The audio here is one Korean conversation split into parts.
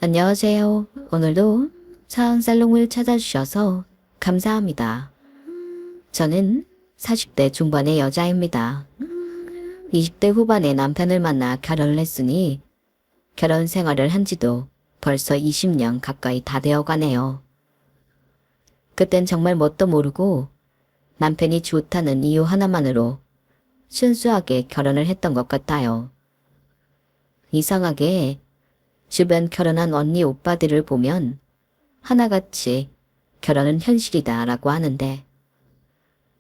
안녕하세요. 오늘도 사은살롱을 찾아주셔서 감사합니다. 저는 40대 중반의 여자입니다. 20대 후반에 남편을 만나 결혼을 했으니 결혼 생활을 한 지도 벌써 20년 가까이 다 되어 가네요. 그땐 정말 뭣도 모르고 남편이 좋다는 이유 하나만으로 순수하게 결혼을 했던 것 같아요. 이상하게 주변 결혼한 언니 오빠들을 보면 하나같이 결혼은 현실이다 라고 하는데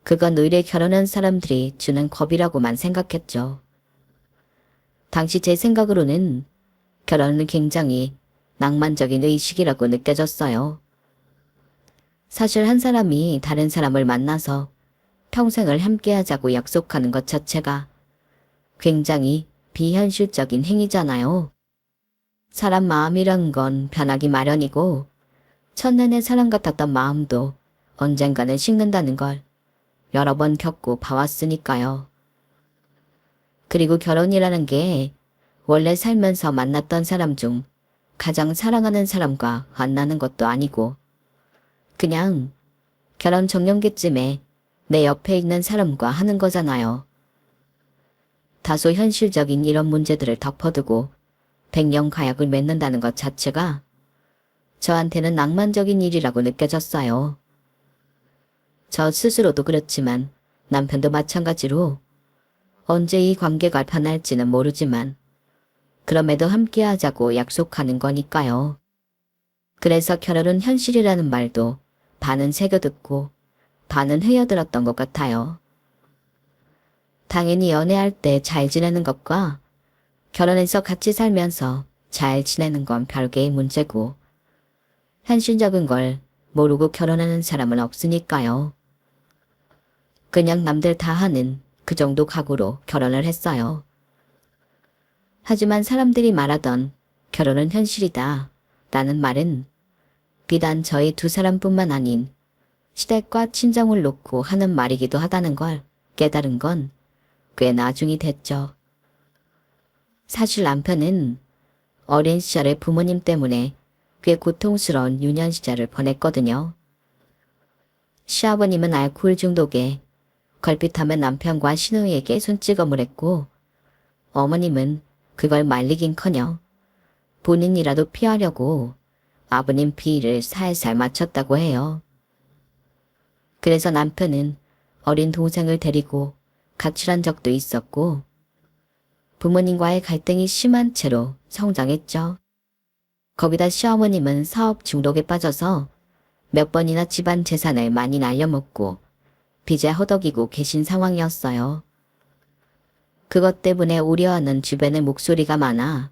그건 의례 결혼한 사람들이 주는 겁이라고만 생각했죠. 당시 제 생각으로는 결혼은 굉장히 낭만적인 의식이라고 느껴졌어요. 사실 한 사람이 다른 사람을 만나서 평생을 함께하자고 약속하는 것 자체가 굉장히 비현실적인 행위잖아요. 사람 마음이란 건 변하기 마련이고 첫눈에 사랑 같았던 마음도 언젠가는 식는다는 걸 여러 번 겪고 봐왔으니까요. 그리고 결혼이라는 게 원래 살면서 만났던 사람 중 가장 사랑하는 사람과 만나는 것도 아니고 그냥 결혼 정년기쯤에 내 옆에 있는 사람과 하는 거잖아요. 다소 현실적인 이런 문제들을 덮어두고 백년 가약을 맺는다는 것 자체가 저한테는 낭만적인 일이라고 느껴졌어요. 저 스스로도 그렇지만 남편도 마찬가지로 언제 이 관계가 변할지는 모르지만 그럼에도 함께하자고 약속하는 거니까요. 그래서 결혼은 현실이라는 말도 반은 새겨듣고 반은 헤어들었던 것 같아요. 당연히 연애할 때 잘 지내는 것과 결혼해서 같이 살면서 잘 지내는 건 별개의 문제고 현실적인 걸 모르고 결혼하는 사람은 없으니까요. 그냥 남들 다 하는 그 정도 각오로 결혼을 했어요. 하지만 사람들이 말하던 결혼은 현실이다 라는 말은 비단 저희 두 사람뿐만 아닌 시댁과 친정을 놓고 하는 말이기도 하다는 걸 깨달은 건 꽤 나중이 됐죠. 사실 남편은 어린 시절에 부모님 때문에 꽤 고통스러운 유년 시절을 보냈거든요. 시아버님은 알코올 중독에 걸핏하면 남편과 시누이에게 손찌검을 했고 어머님은 그걸 말리긴커녕 본인이라도 피하려고 아버님 비위를 살살 맞췄다고 해요. 그래서 남편은 어린 동생을 데리고 가출한 적도 있었고 부모님과의 갈등이 심한 채로 성장했죠. 거기다 시어머님은 사업 중독에 빠져서 몇 번이나 집안 재산을 많이 날려먹고 빚에 허덕이고 계신 상황이었어요. 그것 때문에 우려하는 주변의 목소리가 많아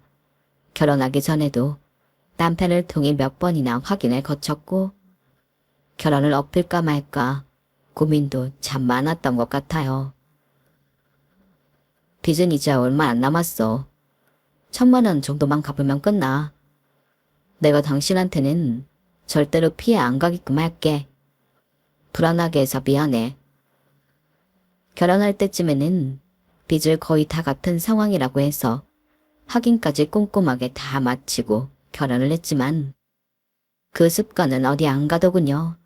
결혼하기 전에도 남편을 통해 몇 번이나 확인을 거쳤고 결혼을 엎을까 말까 고민도 참 많았던 것 같아요. 빚은 이제 얼마 안 남았어. 1,000만 원 정도만 갚으면 끝나. 내가 당신한테는 절대로 피해 안 가게끔 할게. 불안하게 해서 미안해. 결혼할 때쯤에는 빚을 거의 다 갚은 상황이라고 해서 확인까지 꼼꼼하게 다 마치고 결혼을 했지만 그 습관은 어디 안 가더군요.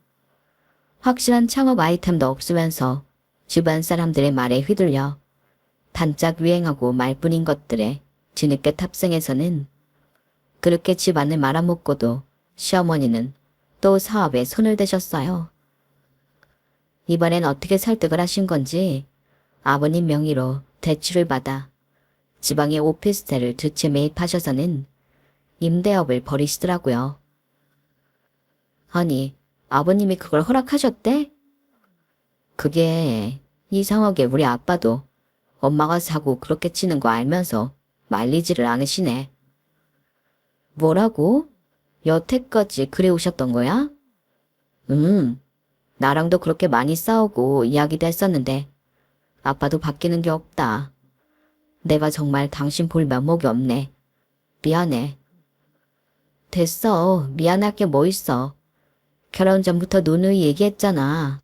확실한 창업 아이템도 없으면서 주변 사람들의 말에 휘둘려 반짝 유행하고 말뿐인 것들에 뒤늦게 탑승해서는 그렇게 집안을 말아먹고도 시어머니는 또 사업에 손을 대셨어요. 이번엔 어떻게 설득을 하신 건지 아버님 명의로 대출을 받아 지방의 오피스텔을 두 채 매입하셔서는 임대업을 벌이시더라고요. 아니, 아버님이 그걸 허락하셨대? 그게 이상하게 우리 아빠도 엄마가 사고 그렇게 치는 거 알면서 말리지를 않으시네. 뭐라고? 여태까지 그래 오셨던 거야? 나랑도 그렇게 많이 싸우고 이야기도 했었는데 아빠도 바뀌는 게 없다. 내가 정말 당신 볼 면목이 없네. 미안해. 됐어. 미안할 게 뭐 있어. 결혼 전부터 누누이 얘기했잖아.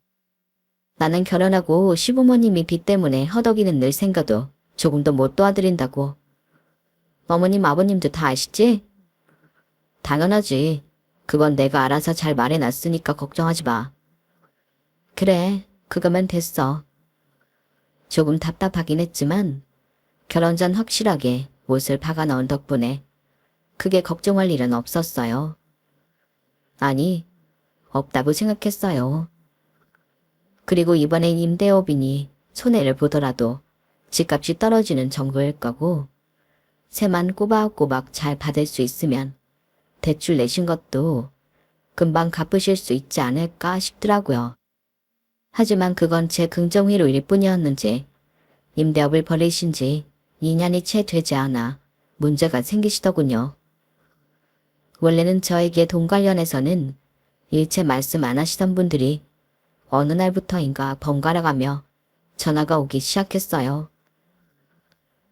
나는 결혼하고 시부모님이 빚 때문에 허덕이는 늘 생각도 조금도 못 도와드린다고. 어머님 아버님도 다 아시지? 당연하지. 그건 내가 알아서 잘 말해놨으니까 걱정하지 마. 그래, 그거면 됐어. 조금 답답하긴 했지만 결혼 전 확실하게 옷을 박아 넣은 덕분에 크게 걱정할 일은 없었어요. 아니, 없다고 생각했어요. 그리고 이번엔 임대업이니 손해를 보더라도 집값이 떨어지는 정도일 거고 세만 꼬박꼬박 잘 받을 수 있으면 대출 내신 것도 금방 갚으실 수 있지 않을까 싶더라고요. 하지만 그건 제 긍정회로일 뿐이었는지 임대업을 벌이신 지 2년이 채 되지 않아 문제가 생기시더군요. 원래는 저에게 돈 관련해서는 일체 말씀 안 하시던 분들이 어느 날부터인가 번갈아가며 전화가 오기 시작했어요.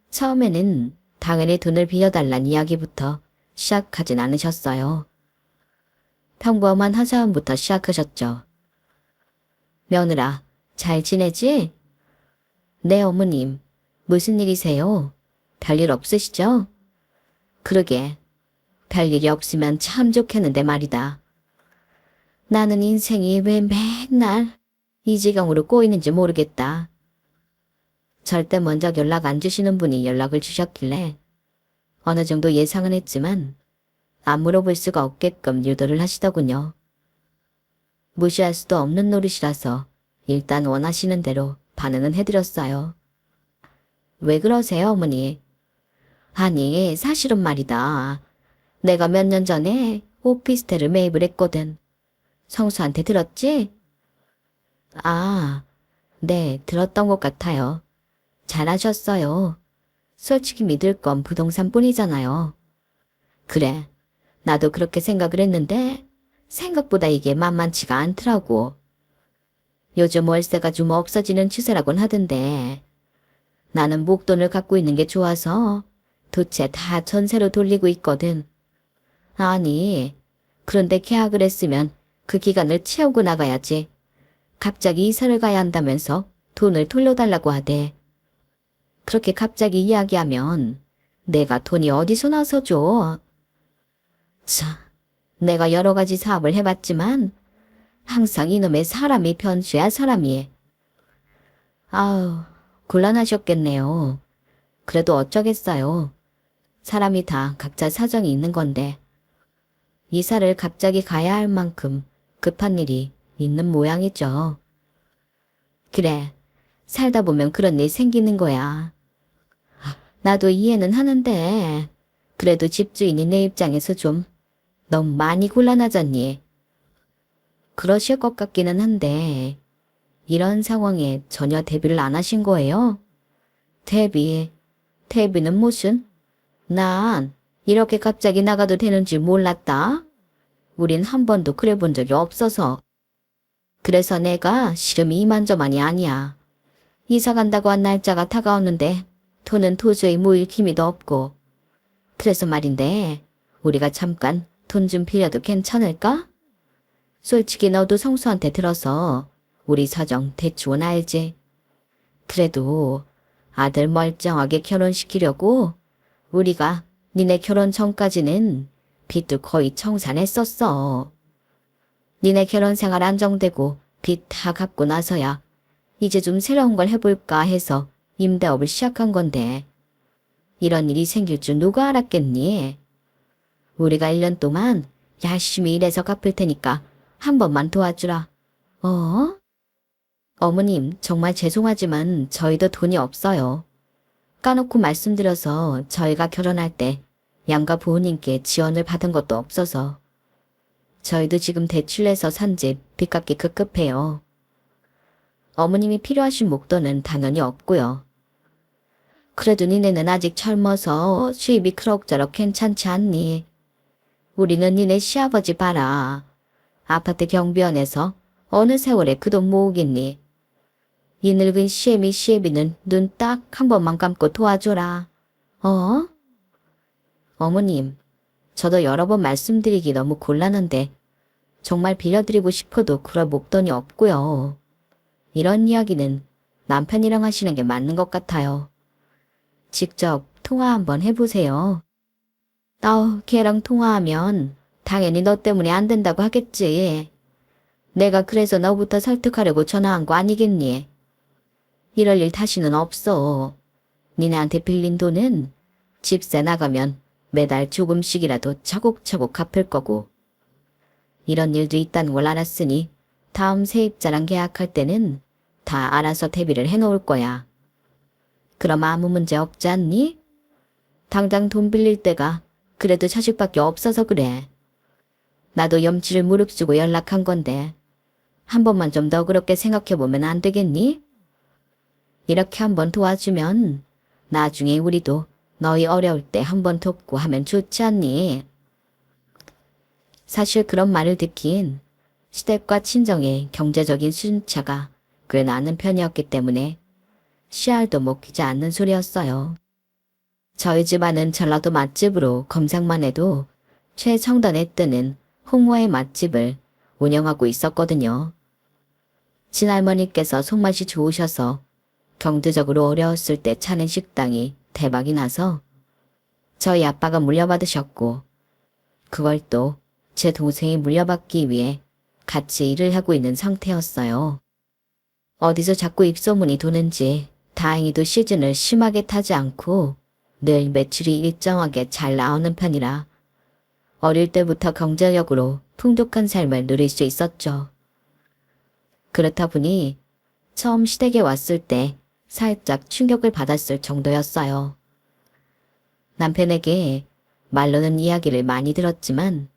처음에는 당연히 돈을 빌려달란 이야기부터 시작하진 않으셨어요. 평범한 하사원부터 시작하셨죠. 며느라, 잘 지내지? 네, 어머님. 무슨 일이세요? 별일 없으시죠? 그러게, 별일이 없으면 참 좋겠는데 말이다. 나는 인생이 왜 맨날 이 지경으로 꼬이는지 모르겠다. 절대 먼저 연락 안 주시는 분이 연락을 주셨길래 어느 정도 예상은 했지만 안 물어볼 수가 없게끔 유도를 하시더군요. 무시할 수도 없는 노릇이라서 일단 원하시는 대로 반응은 해드렸어요. 왜 그러세요, 어머니? 아니, 사실은 말이다. 내가 몇 년 전에 오피스텔을 매입을 했거든. 성수한테 들었지? 아, 네, 들었던 것 같아요. 잘하셨어요. 솔직히 믿을 건 부동산뿐이잖아요. 그래, 나도 그렇게 생각을 했는데 생각보다 이게 만만치가 않더라고. 요즘 월세가 좀 없어지는 추세라곤 하던데 나는 목돈을 갖고 있는 게 좋아서 도체 다 전세로 돌리고 있거든. 아니, 그런데 계약을 했으면 그 기간을 채우고 나가야지. 갑자기 이사를 가야 한다면서 돈을 돌려달라고 하대. 그렇게 갑자기 이야기하면 내가 돈이 어디서 나서 줘. 참, 내가 여러 가지 사업을 해봤지만 항상 이놈의 사람이 변수야 사람이. 아우, 곤란하셨겠네요. 그래도 어쩌겠어요. 사람이 다 각자 사정이 있는 건데 이사를 갑자기 가야 할 만큼 급한 일이 있는 모양이죠. 그래, 살다 보면 그런 일 생기는 거야. 나도 이해는 하는데 그래도 집주인이 내 입장에서 좀 너무 많이 곤란하잖니. 그러실 것 같기는 한데 이런 상황에 전혀 대비를 안 하신 거예요? 대비는 무슨? 난 이렇게 갑자기 나가도 되는 줄 몰랐다. 우린 한 번도 그래 본 적이 없어서. 그래서 내가 시름이 이만저만이 아니야. 이사 간다고 한 날짜가 다가오는데 돈은 도저히 모일 기미도 없고. 그래서 말인데 우리가 잠깐 돈 좀 빌려도 괜찮을까? 솔직히 너도 성수한테 들어서 우리 사정 대충은 알지. 그래도 아들 멀쩡하게 결혼시키려고 우리가 니네 결혼 전까지는 빚도 거의 청산했었어. 니네 결혼 생활 안정되고 빚 다 갚고 나서야 이제 좀 새로운 걸 해볼까 해서 임대업을 시작한 건데 이런 일이 생길 줄 누가 알았겠니? 우리가 1년 동안 열심히 일해서 갚을 테니까 한 번만 도와주라. 어? 어머님, 정말 죄송하지만 저희도 돈이 없어요. 까놓고 말씀드려서 저희가 결혼할 때 양가 부모님께 지원을 받은 것도 없어서 저희도 지금 대출 내서 산 집 빚 갚기 급급해요. 어머님이 필요하신 목돈은 당연히 없고요. 그래도 니네는 아직 젊어서 수입이 그럭저럭 괜찮지 않니? 우리는 니네 시아버지 봐라. 아파트 경비원에서 어느 세월에 그 돈 모으겠니? 이 늙은 시애미는 눈 딱 한 번만 감고 도와줘라. 어? 어머님, 저도 여러 번 말씀드리기 너무 곤란한데 정말 빌려드리고 싶어도 그럴 목돈이 없고요. 이런 이야기는 남편이랑 하시는 게 맞는 것 같아요. 직접 통화 한번 해보세요. 걔랑 통화하면 당연히 너 때문에 안 된다고 하겠지. 내가 그래서 너부터 설득하려고 전화한 거 아니겠니? 이럴 일 다시는 없어. 니네한테 빌린 돈은 집세 나가면 매달 조금씩이라도 차곡차곡 갚을 거고. 이런 일도 있다는 걸 알았으니 다음 세입자랑 계약할 때는 다 알아서 대비를 해놓을 거야. 그럼 아무 문제 없지 않니? 당장 돈 빌릴 때가 그래도 자식밖에 없어서 그래. 나도 염치를 무릅쓰고 연락한 건데 한 번만 좀 너그럽게 생각해보면 안 되겠니? 이렇게 한번 도와주면 나중에 우리도 너희 어려울 때 한번 돕고 하면 좋지 않니? 사실 그런 말을 듣긴 시댁과 친정의 경제적인 순차가 꽤 나는 편이었기 때문에 씨알도 먹히지 않는 소리였어요. 저희 집안은 전라도 맛집으로 검색만 해도 최첨단에 뜨는 홍어의 맛집을 운영하고 있었거든요. 친할머니께서 손맛이 좋으셔서 경제적으로 어려웠을 때 차린 식당이 대박이 나서 저희 아빠가 물려받으셨고 그걸 또 제 동생이 물려받기 위해 같이 일을 하고 있는 상태였어요. 어디서 자꾸 입소문이 도는지 다행히도 시즌을 심하게 타지 않고 늘 매출이 일정하게 잘 나오는 편이라 어릴 때부터 경제력으로 풍족한 삶을 누릴 수 있었죠. 그렇다 보니 처음 시댁에 왔을 때 살짝 충격을 받았을 정도였어요. 남편에게 말로는 이야기를 많이 들었지만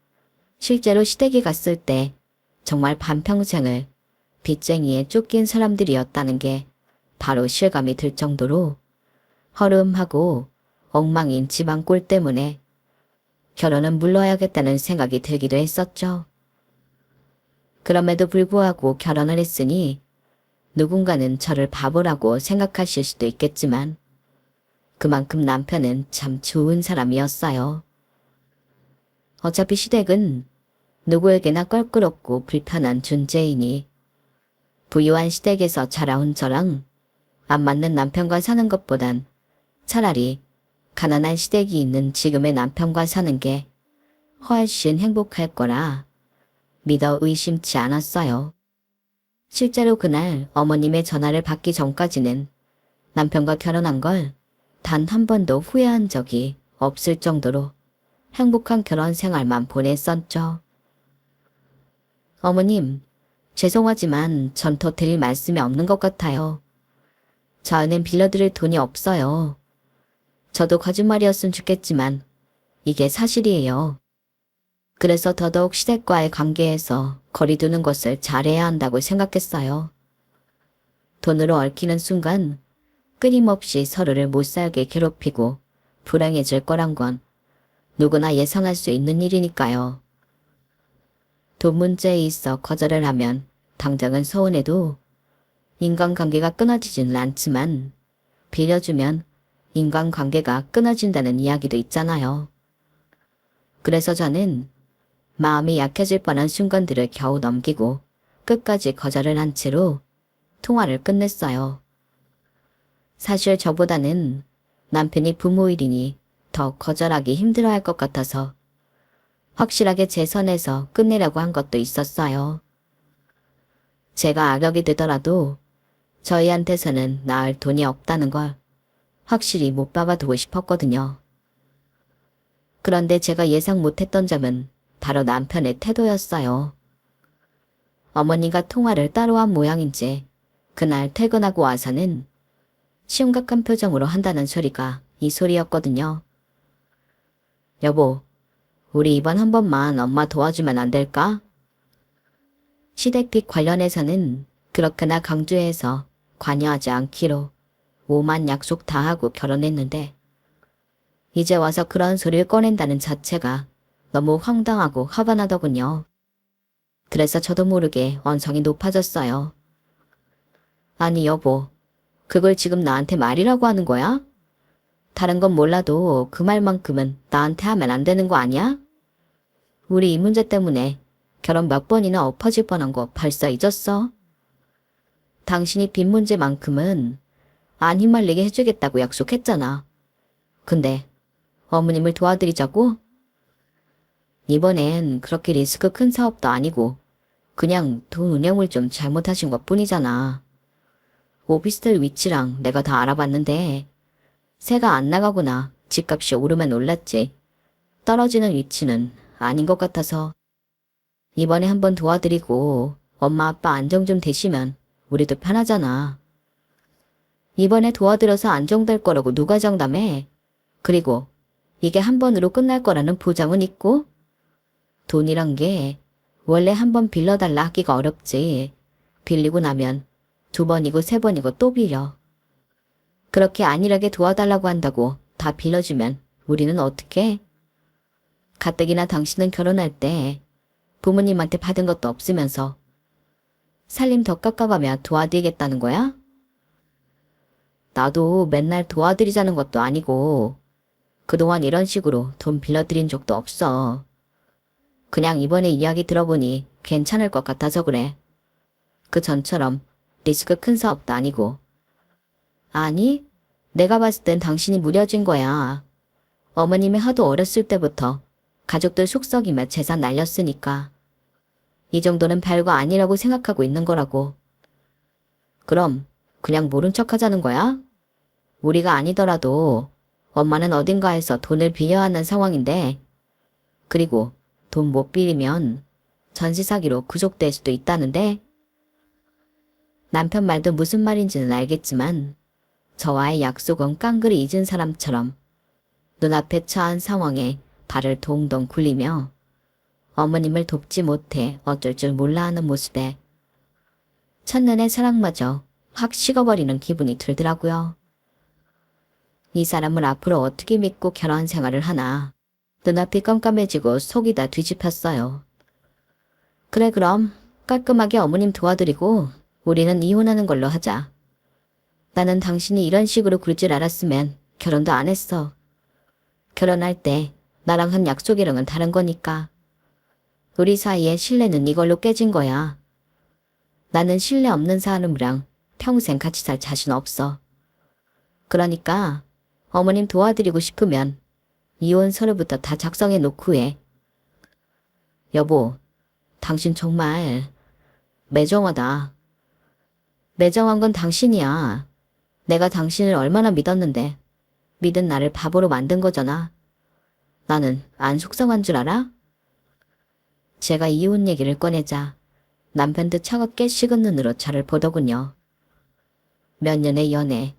실제로 시댁에 갔을 때 정말 반평생을 빚쟁이에 쫓긴 사람들이었다는 게 바로 실감이 들 정도로 허름하고 엉망인 집안 꼴 때문에 결혼은 물러야겠다는 생각이 들기도 했었죠. 그럼에도 불구하고 결혼을 했으니 누군가는 저를 바보라고 생각하실 수도 있겠지만 그만큼 남편은 참 좋은 사람이었어요. 어차피 시댁은 누구에게나 껄끄럽고 불편한 존재이니 부유한 시댁에서 자라온 저랑 안 맞는 남편과 사는 것보단 차라리 가난한 시댁이 있는 지금의 남편과 사는 게 훨씬 행복할 거라 믿어 의심치 않았어요. 실제로 그날 어머님의 전화를 받기 전까지는 남편과 결혼한 걸 단 한 번도 후회한 적이 없을 정도로 행복한 결혼 생활만 보냈었죠. 어머님, 죄송하지만 전 더 드릴 말씀이 없는 것 같아요. 저는 빌려드릴 돈이 없어요. 저도 거짓말이었으면 좋겠지만 이게 사실이에요. 그래서 더더욱 시댁과의 관계에서 거리 두는 것을 잘해야 한다고 생각했어요. 돈으로 얽히는 순간 끊임없이 서로를 못살게 괴롭히고 불행해질 거란 건 누구나 예상할 수 있는 일이니까요. 돈 문제에 있어 거절을 하면 당장은 서운해도 인간관계가 끊어지지는 않지만 빌려주면 인간관계가 끊어진다는 이야기도 있잖아요. 그래서 저는 마음이 약해질 뻔한 순간들을 겨우 넘기고 끝까지 거절을 한 채로 통화를 끝냈어요. 사실 저보다는 남편이 부모일이니 더 거절하기 힘들어할 것 같아서 확실하게 제 선에서 끝내려고 한 것도 있었어요. 제가 악역이 되더라도 저희한테서는 나을 돈이 없다는 걸 확실히 못 박아두고 싶었거든요. 그런데 제가 예상 못했던 점은 바로 남편의 태도였어요. 어머니가 통화를 따로 한 모양인지 그날 퇴근하고 와서는 심각한 표정으로 한다는 소리가 이 소리였거든요. 여보, 우리 이번 한 번만 엄마 도와주면 안 될까? 시댁빚 관련해서는 그렇게나 강조해서 관여하지 않기로 오만 약속 다 하고 결혼했는데 이제 와서 그런 소리를 꺼낸다는 자체가 너무 황당하고 화가 나더군요. 그래서 저도 모르게 언성이 높아졌어요. 아니 여보, 그걸 지금 나한테 말이라고 하는 거야? 다른 건 몰라도 그 말만큼은 나한테 하면 안 되는 거 아니야? 우리 이 문제 때문에 결혼 몇 번이나 엎어질 뻔한 거 벌써 잊었어? 당신이 빚 문제만큼은 안 휘말리게 해주겠다고 약속했잖아. 근데 어머님을 도와드리자고? 이번엔 그렇게 리스크 큰 사업도 아니고 그냥 돈 운영을 좀 잘못하신 것뿐이잖아. 오피스텔 위치랑 내가 다 알아봤는데 새가 안 나가거나 집값이 오르면 올랐지. 떨어지는 위치는 아닌 것 같아서 이번에 한번 도와드리고 엄마 아빠 안정 좀 되시면 우리도 편하잖아. 이번에 도와드려서 안정될 거라고 누가 장담해? 그리고 이게 한 번으로 끝날 거라는 보장은 있고? 돈이란 게 원래 한 번 빌려달라 하기가 어렵지. 빌리고 나면 2번이고 3번이고 또 빌려. 그렇게 안일하게 도와달라고 한다고 다 빌려주면 우리는 어떻게? 가뜩이나 당신은 결혼할 때 부모님한테 받은 것도 없으면서 살림 더 깎아가며 도와드리겠다는 거야? 나도 맨날 도와드리자는 것도 아니고 그동안 이런 식으로 돈 빌려드린 적도 없어. 그냥 이번에 이야기 들어보니 괜찮을 것 같아서 그래. 그 전처럼 리스크 큰 사업도 아니고. 아니, 내가 봤을 땐 당신이 무뎌진 거야. 어머님이 하도 어렸을 때부터 가족들 속썩이며 재산 날렸으니까. 이 정도는 별거 아니라고 생각하고 있는 거라고. 그럼 그냥 모른 척 하자는 거야? 우리가 아니더라도 엄마는 어딘가에서 돈을 빌려야 하는 상황인데, 그리고 돈 못 빌리면 전시 사기로 구속될 수도 있다는데? 남편 말도 무슨 말인지는 알겠지만 저와의 약속은 깡그리 잊은 사람처럼 눈앞에 처한 상황에 발을 동동 굴리며 어머님을 돕지 못해 어쩔 줄 몰라 하는 모습에 첫눈에 사랑마저 확 식어버리는 기분이 들더라고요. 이 사람을 앞으로 어떻게 믿고 결혼 생활을 하나. 눈앞이 깜깜해지고 속이 다 뒤집혔어요. 그래 그럼 깔끔하게 어머님 도와드리고 우리는 이혼하는 걸로 하자. 나는 당신이 이런 식으로 굴 줄 알았으면 결혼도 안 했어. 결혼할 때 나랑 한 약속이랑은 다른 거니까. 우리 사이의 신뢰는 이걸로 깨진 거야. 나는 신뢰 없는 사람이랑 평생 같이 살 자신 없어. 그러니까 어머님 도와드리고 싶으면 이혼 서류부터 다 작성해 놓고 해. 여보, 당신 정말 매정하다. 매정한 건 당신이야. 내가 당신을 얼마나 믿었는데 믿은 나를 바보로 만든 거잖아. 나는 안 속상한 줄 알아? 제가 이혼 얘기를 꺼내자 남편도 차갑게 식은 눈으로 저를 보더군요. 몇 년의 연애,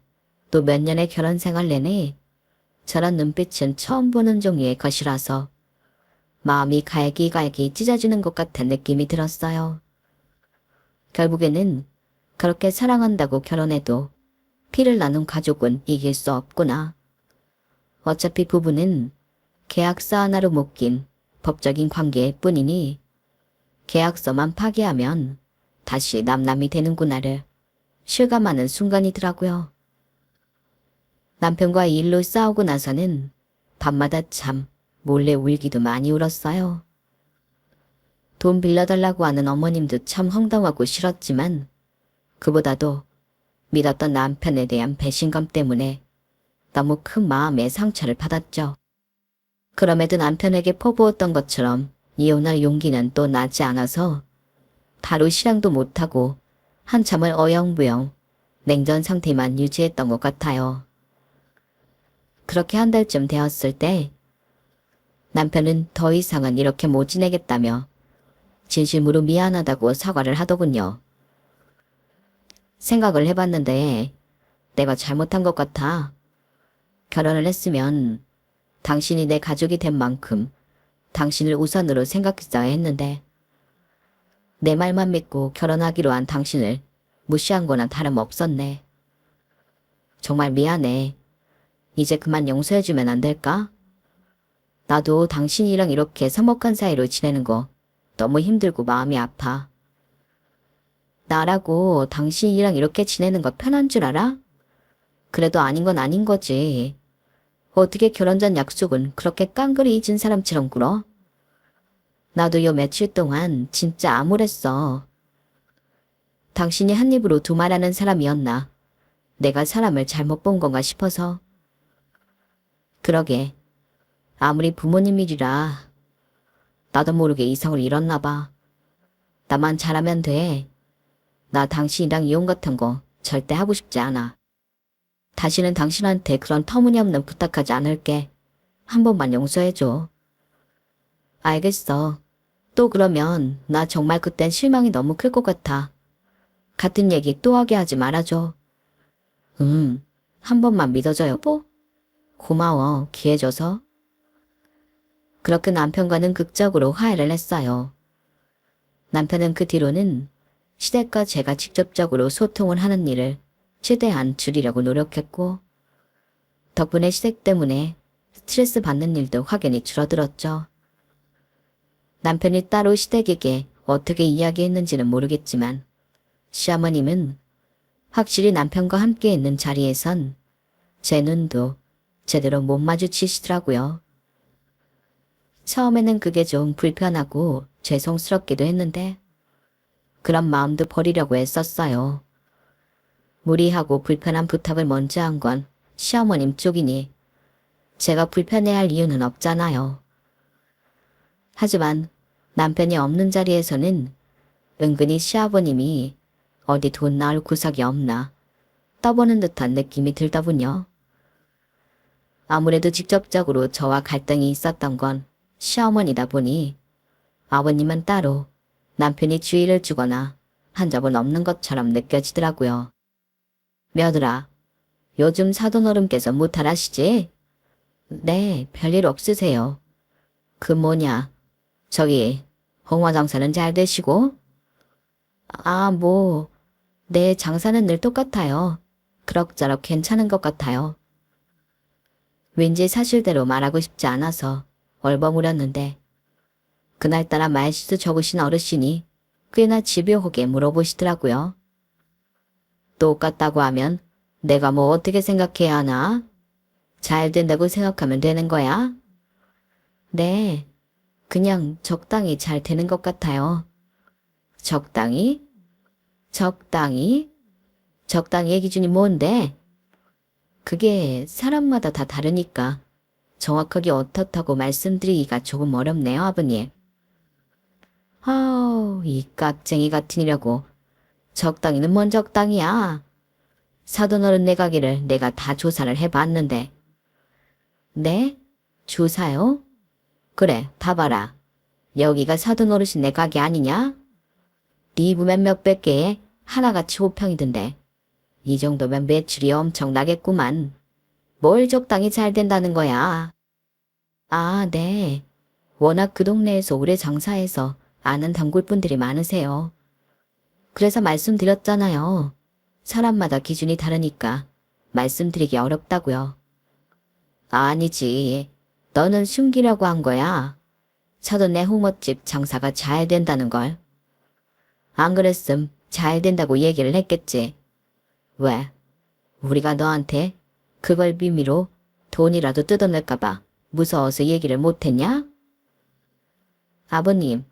또 몇 년의 결혼 생활 내내 저런 눈빛은 처음 보는 종류의 것이라서 마음이 갈기갈기 찢어지는 것 같은 느낌이 들었어요. 결국에는 그렇게 사랑한다고 결혼해도 피를 나눈 가족은 이길 수 없구나. 어차피 부부는 계약서 하나로 묶인 법적인 관계일 뿐이니 계약서만 파기하면 다시 남남이 되는구나를 실감하는 순간이더라고요. 남편과 이 일로 싸우고 나서는 밤마다 참 몰래 울기도 많이 울었어요. 돈 빌려달라고 하는 어머님도 참 황당하고 싫었지만 그보다도 믿었던 남편에 대한 배신감 때문에 너무 큰 마음의 상처를 받았죠. 그럼에도 남편에게 퍼부었던 것처럼 이혼할 용기는 또 나지 않아서 바로 실행도 못하고 한참을 어영부영 냉전 상태만 유지했던 것 같아요. 그렇게 한 달쯤 되었을 때 남편은 더 이상은 이렇게 못 지내겠다며 진심으로 미안하다고 사과를 하더군요. 생각을 해봤는데 내가 잘못한 것 같아. 결혼을 했으면 당신이 내 가족이 된 만큼 당신을 우선으로 생각했어야 했는데 내 말만 믿고 결혼하기로 한 당신을 무시한 거나 다름없었네. 정말 미안해. 이제 그만 용서해주면 안 될까? 나도 당신이랑 이렇게 서먹한 사이로 지내는 거 너무 힘들고 마음이 아파. 나라고 당신이랑 이렇게 지내는 거 편한 줄 알아? 그래도 아닌 건 아닌 거지. 어떻게 결혼 전 약속은 그렇게 깡그리 잊은 사람처럼 굴어? 나도 요 며칠 동안 진짜 암울했어. 당신이 한 입으로 두 말하는 사람이었나? 내가 사람을 잘못 본 건가 싶어서. 그러게. 아무리 부모님 일이라 나도 모르게 이성을 잃었나 봐. 나만 잘하면 돼. 나 당신이랑 이혼 같은 거 절대 하고 싶지 않아. 다시는 당신한테 그런 터무니없는 부탁하지 않을게. 한 번만 용서해줘. 알겠어. 또 그러면 나 정말 그땐 실망이 너무 클 것 같아. 같은 얘기 또 하게 하지 말아줘. 한 번만 믿어줘, 여보. 고마워, 기회 줘서. 그렇게 남편과는 극적으로 화해를 했어요. 남편은 그 뒤로는 시댁과 제가 직접적으로 소통을 하는 일을 최대한 줄이려고 노력했고, 덕분에 시댁 때문에 스트레스 받는 일도 확연히 줄어들었죠. 남편이 따로 시댁에게 어떻게 이야기했는지는 모르겠지만 시어머님은 확실히 남편과 함께 있는 자리에선 제 눈도 제대로 못 마주치시더라고요. 처음에는 그게 좀 불편하고 죄송스럽기도 했는데 그런 마음도 버리려고 애썼어요. 무리하고 불편한 부탁을 먼저 한 건 시어머님 쪽이니 제가 불편해할 이유는 없잖아요. 하지만 남편이 없는 자리에서는 은근히 시아버님이 어디 돈 나올 구석이 없나 떠보는 듯한 느낌이 들더군요. 아무래도 직접적으로 저와 갈등이 있었던 건 시어머니다 보니 아버님은 따로 남편이 주의를 주거나 한 적은 없는 것처럼 느껴지더라고요. 며느라, 요즘 사돈어른께서 못하라시지? 네, 별일 없으세요. 그 뭐냐, 저기 홍화장사는 잘 되시고? 네, 장사는 늘 똑같아요. 그럭저럭 괜찮은 것 같아요. 왠지 사실대로 말하고 싶지 않아서 얼버무렸는데 그날따라 말수도 적으신 어르신이 꽤나 집요하게 물어보시더라고요. 똑같다고 하면 내가 뭐 어떻게 생각해야 하나? 잘 된다고 생각하면 되는 거야? 네, 그냥 적당히 잘 되는 것 같아요. 적당히? 적당히? 적당히의 기준이 뭔데? 그게 사람마다 다 다르니까 정확하게 어떻다고 말씀드리기가 조금 어렵네요, 아버님. 아우, 이 깍쟁이 같으니라고. 적당히는 뭔 적당이야. 사돈어른 내가기를 내가 다 조사를 해봤는데. 네? 조사요? 그래, 봐봐라. 여기가 사돈어르신 내가기 아니냐? 네 부면 몇백 개에 하나같이 호평이던데. 이 정도면 매출이 엄청나겠구만. 뭘 적당히 잘 된다는 거야. 아, 네. 워낙 그 동네에서 오래 장사해서 아는 단골분들이 많으세요. 그래서 말씀드렸잖아요. 사람마다 기준이 다르니까 말씀드리기 어렵다고요. 아니지. 너는 숨기려고 한 거야. 사돈 내 홍어집 장사가 잘 된다는 걸. 안 그랬음 잘 된다고 얘기를 했겠지. 왜? 우리가 너한테 그걸 비밀로 돈이라도 뜯어낼까봐 무서워서 얘기를 못했냐? 아버님,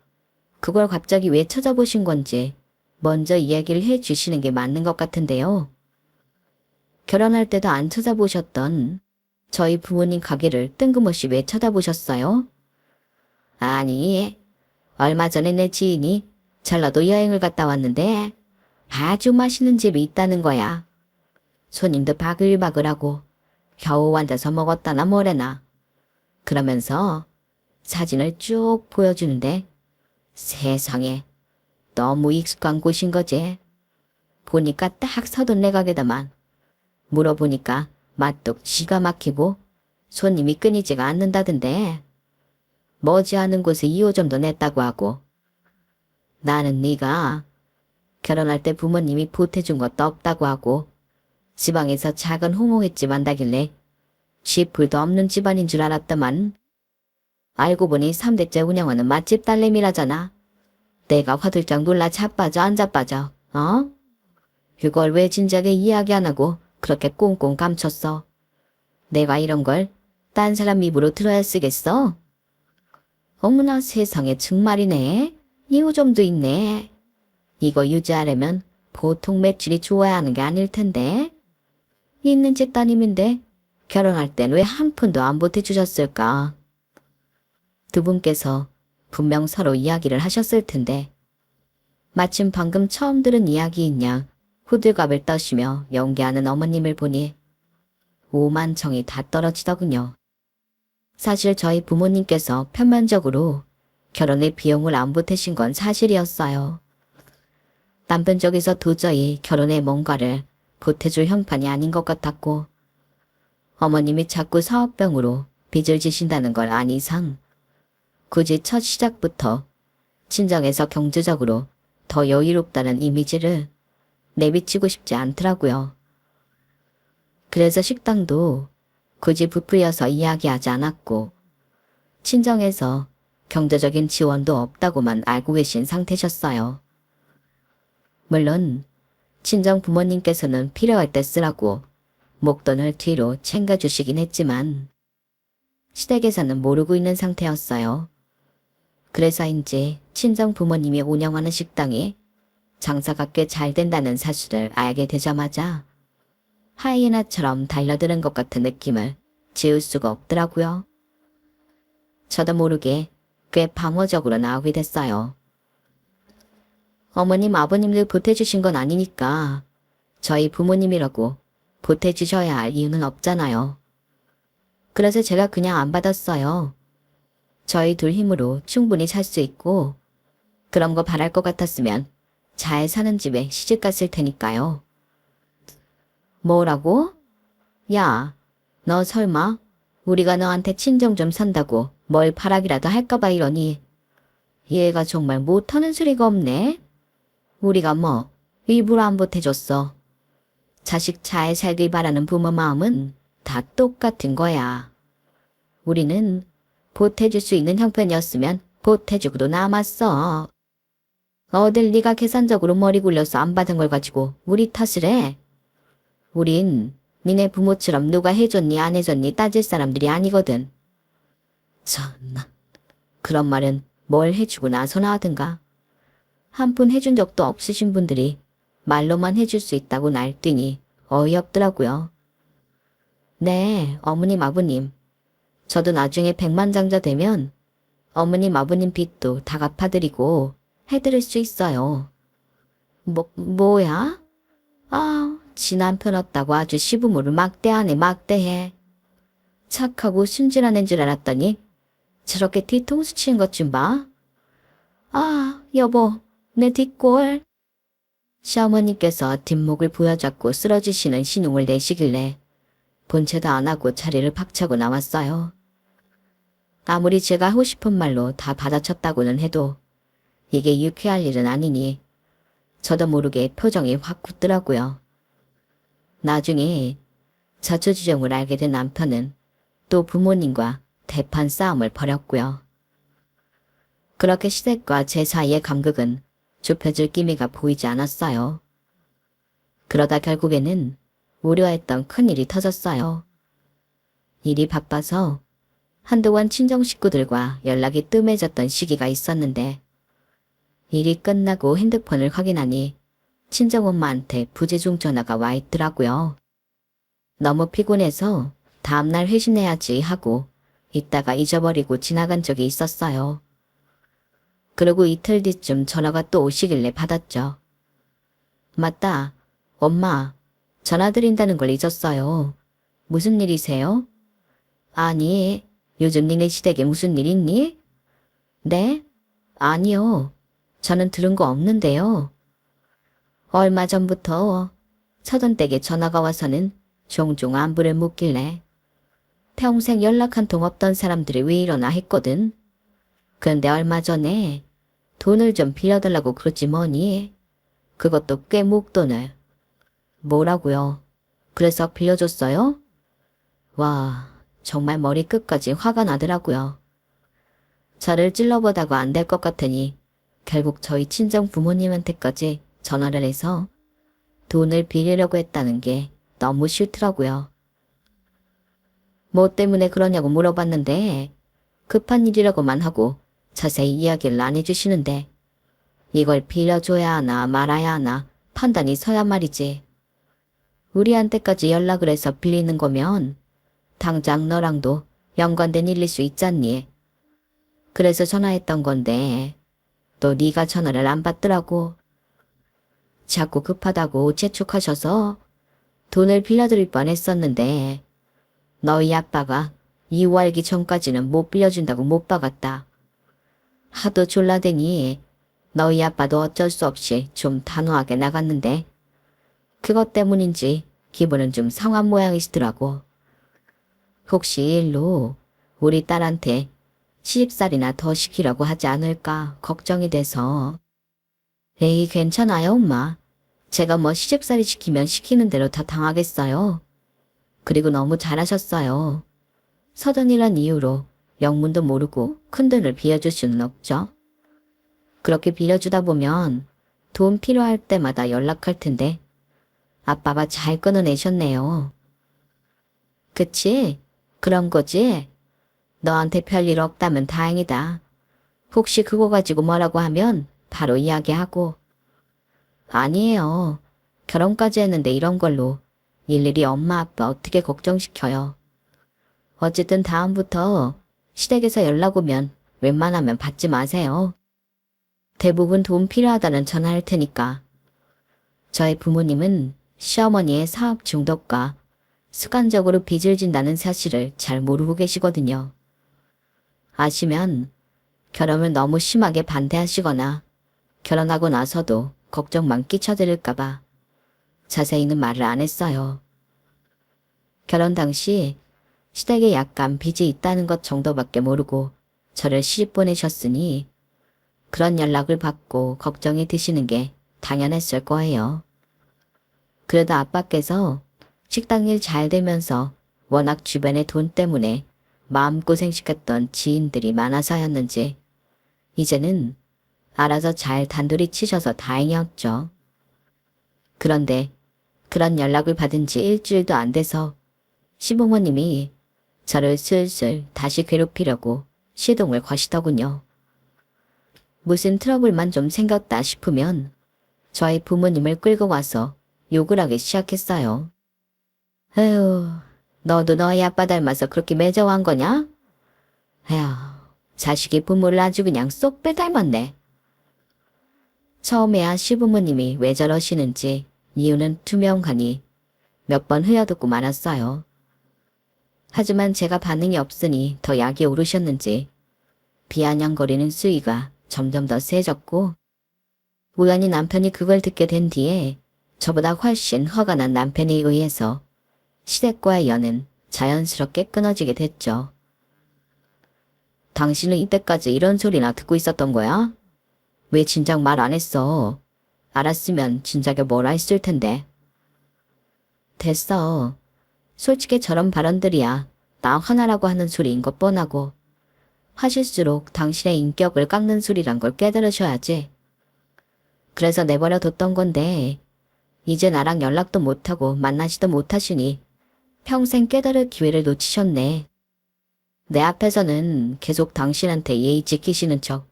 그걸 갑자기 왜 찾아보신 건지 먼저 이야기를 해주시는 게 맞는 것 같은데요. 결혼할 때도 안 찾아보셨던 저희 부모님 가게를 뜬금없이 왜 쳐다보셨어요? 아니, 얼마 전에 내 지인이 전라도 여행을 갔다 왔는데 아주 맛있는 집이 있다는 거야. 손님도 바글바글하고 겨우 앉아서 먹었다나 뭐래나. 그러면서 사진을 쭉 보여주는데 세상에 너무 익숙한 곳인 거지. 보니까 딱 사돈 내 가게다만. 물어보니까 맛도 기가 막히고 손님이 끊이지가 않는다던데. 머지않은 곳에 2호점도 냈다고 하고. 나는 네가 결혼할 때 부모님이 보태준 것도 없다고 하고 지방에서 작은 홍어횟집 한다길래 쥐풀도 없는 집안인 줄 알았더만. 알고 보니 3대째 운영하는 맛집 딸내미라잖아. 내가 화들짝 놀라 자빠져 안 자빠져. 어? 그걸 왜 진작에 이야기 안 하고 그렇게 꽁꽁 감췄어. 내가 이런 걸 딴 사람 입으로 들어야 쓰겠어? 어머나 세상에 정말이네. 2호점도 있네. 이거 유지하려면 보통 매출이 좋아야 하는 게 아닐 텐데. 있는 집 따님인데 결혼할 땐 왜 한 푼도 안 보태주셨을까? 두 분께서 분명 서로 이야기를 하셨을 텐데 마침 방금 처음 들은 이야기인 양 호들갑을 떠시며 연기하는 어머님을 보니 오만청이 다 떨어지더군요. 사실 저희 부모님께서 편만적으로 결혼의 비용을 안 보태신 건 사실이었어요. 남편 쪽에서 도저히 결혼에 뭔가를 보태줄 형편이 아닌 것 같았고 어머님이 자꾸 사업병으로 빚을 지신다는 걸 안 이상 굳이 첫 시작부터 친정에서 경제적으로 더 여유롭다는 이미지를 내비치고 싶지 않더라고요. 그래서 식당도 굳이 부풀려서 이야기하지 않았고 친정에서 경제적인 지원도 없다고만 알고 계신 상태셨어요. 물론 친정 부모님께서는 필요할 때 쓰라고 목돈을 뒤로 챙겨주시긴 했지만 시댁 계산은 모르고 있는 상태였어요. 그래서인지 친정 부모님이 운영하는 식당이 장사가 꽤 잘 된다는 사실을 알게 되자마자 하이에나처럼 달려드는 것 같은 느낌을 지울 수가 없더라고요. 저도 모르게 꽤 방어적으로 나오게 됐어요. 어머님 아버님들 보태주신 건 아니니까 저희 부모님이라고 보태주셔야 할 이유는 없잖아요. 그래서 제가 그냥 안 받았어요. 저희 둘 힘으로 충분히 살 수 있고 그런 거 바랄 것 같았으면 잘 사는 집에 시집 갔을 테니까요. 뭐라고? 야, 너 설마 우리가 너한테 친정 좀 산다고 뭘 바라기라도 할까봐 이러니? 얘가 정말 못하는 소리가 없네. 우리가 뭐 일부러 안 보태줬어. 자식 잘 살길 바라는 부모 마음은 다 똑같은 거야. 우리는 보태줄 수 있는 형편이었으면 보태주고도 남았어. 어딜 네가 계산적으로 머리 굴려서 안 받은 걸 가지고 우리 탓을 해. 우린 니네 부모처럼 누가 해줬니 안 해줬니 따질 사람들이 아니거든. 참나. 그런 말은 뭘 해주고 나서나 하든가. 한 푼 해준 적도 없으신 분들이 말로만 해줄 수 있다고 날뛰니 어이없더라고요. 네, 어머님 아버님. 저도 나중에 백만장자 되면 어머님 아버님 빚도 다 갚아드리고 해드릴 수 있어요. 뭐야? 아, 지 남편 없다고 아주 시부모를 막대하네 막대해. 착하고 순진한 애인 줄 알았더니 저렇게 뒤통수 치는 것 좀 봐. 아, 여보, 내 뒷골. 시어머니께서 뒷목을 부여잡고 쓰러지시는 신용을 내시길래 본체도 안 하고 자리를 박차고 나왔어요. 아무리 제가 하고 싶은 말로 다 받아쳤다고는 해도 이게 유쾌할 일은 아니니 저도 모르게 표정이 확 굳더라고요. 나중에 자초지종을 알게 된 남편은 또 부모님과 대판 싸움을 벌였고요. 그렇게 시댁과 제 사이의 간극은 좁혀질 기미가 보이지 않았어요. 그러다 결국에는 우려했던 큰일이 터졌어요. 일이 바빠서 한동안 친정 식구들과 연락이 뜸해졌던 시기가 있었는데 일이 끝나고 핸드폰을 확인하니 친정엄마한테 부재중 전화가 와 있더라고요. 너무 피곤해서 다음날 회신해야지 하고 있다가 잊어버리고 지나간 적이 있었어요. 그리고 이틀 뒤쯤 전화가 또 오시길래 받았죠. 맞다. 엄마, 전화 드린다는 걸 잊었어요. 무슨 일이세요? 아니, 요즘 니네 시댁에 무슨 일 있니? 네? 아니요. 저는 들은 거 없는데요. 얼마 전부터 서돈댁에 전화가 와서는 종종 안부를 묻길래 평생 연락 한 통 없던 사람들이 왜 이러나 했거든. 그런데 얼마 전에 돈을 좀 빌려달라고 그러지 뭐니. 그것도 꽤 목돈을. 뭐라고요? 그래서 빌려줬어요? 와, 정말 머리끝까지 화가 나더라고요. 저를 찔러보다고 안 될 것 같으니 결국 저희 친정 부모님한테까지 전화를 해서 돈을 빌리려고 했다는 게 너무 싫더라고요. 뭐 때문에 그러냐고 물어봤는데 급한 일이라고만 하고 자세히 이야기를 안 해주시는데 이걸 빌려줘야 하나 말아야 하나 판단이 서야 말이지. 우리한테까지 연락을 해서 빌리는 거면 당장 너랑도 연관된 일일 수 있잖니. 그래서 전화했던 건데 또 네가 전화를 안 받더라고. 자꾸 급하다고 재촉하셔서 돈을 빌려드릴 뻔했었는데 너희 아빠가 이후 알기 전까지는 못 빌려준다고 못 박았다. 하도 졸라대니 너희 아빠도 어쩔 수 없이 좀 단호하게 나갔는데 그것 때문인지 기분은 좀 상한 모양이시더라고. 혹시 이 일로 우리 딸한테 시집살이나 더 시키려고 하지 않을까 걱정이 돼서. 에이, 괜찮아요, 엄마. 제가 뭐 시집살이 시키면 시키는 대로 다 당하겠어요. 그리고 너무 잘하셨어요. 서든이란 이유로 영문도 모르고 큰돈을 빌려줄 수는 없죠. 그렇게 빌려주다 보면 돈 필요할 때마다 연락할 텐데 아빠가 잘 끊어내셨네요. 그치? 그런 거지? 너한테 별일 없다면 다행이다. 혹시 그거 가지고 뭐라고 하면 바로 이야기하고. 아니에요. 결혼까지 했는데 이런 걸로 일일이 엄마 아빠 어떻게 걱정시켜요. 어쨌든 다음부터 시댁에서 연락 오면 웬만하면 받지 마세요. 대부분 돈 필요하다는 전화할 테니까. 저희 부모님은 시어머니의 사업 중독과 습관적으로 빚을 진다는 사실을 잘 모르고 계시거든요. 아시면 결혼을 너무 심하게 반대하시거나 결혼하고 나서도 걱정만 끼쳐드릴까봐 자세히는 말을 안 했어요. 결혼 당시 시댁에 약간 빚이 있다는 것 정도밖에 모르고 저를 시집 보내셨으니 그런 연락을 받고 걱정이 드시는 게 당연했을 거예요. 그래도 아빠께서 식당 일 잘 되면서 워낙 주변에 돈 때문에 마음고생시켰던 지인들이 많아서였는지 이제는 알아서 잘 단둘이 치셔서 다행이었죠. 그런데 그런 연락을 받은 지 일주일도 안 돼서 시부모님이 저를 슬슬 다시 괴롭히려고 시동을 거시더군요. 무슨 트러블만 좀 생겼다 싶으면 저희 부모님을 끌고 와서 욕을 하기 시작했어요. 에휴, 너도 너희 아빠 닮아서 그렇게 매정한 거냐? 에휴, 자식이 부모를 아주 그냥 쏙 빼닮았네. 처음에야 시부모님이 왜 저러시는지 이유는 투명하니 몇 번 흘려듣고 말았어요. 하지만 제가 반응이 없으니 더 약이 오르셨는지 비아냥거리는 수위가 점점 더 세졌고 우연히 남편이 그걸 듣게 된 뒤에 저보다 훨씬 화가 난 남편에 의해서 시댁과의 연은 자연스럽게 끊어지게 됐죠. 당신은 이때까지 이런 소리나 듣고 있었던 거야? 왜 진작 말 안 했어? 알았으면 진작에 뭐라 했을 텐데. 됐어. 솔직히 저런 발언들이야 나 화나라고 하는 소리인 것 뻔하고 하실수록 당신의 인격을 깎는 소리란 걸 깨달으셔야지. 그래서 내버려 뒀던 건데 이제 나랑 연락도 못하고 만나지도 못하시니 평생 깨달을 기회를 놓치셨네. 내 앞에서는 계속 당신한테 예의 지키시는 척,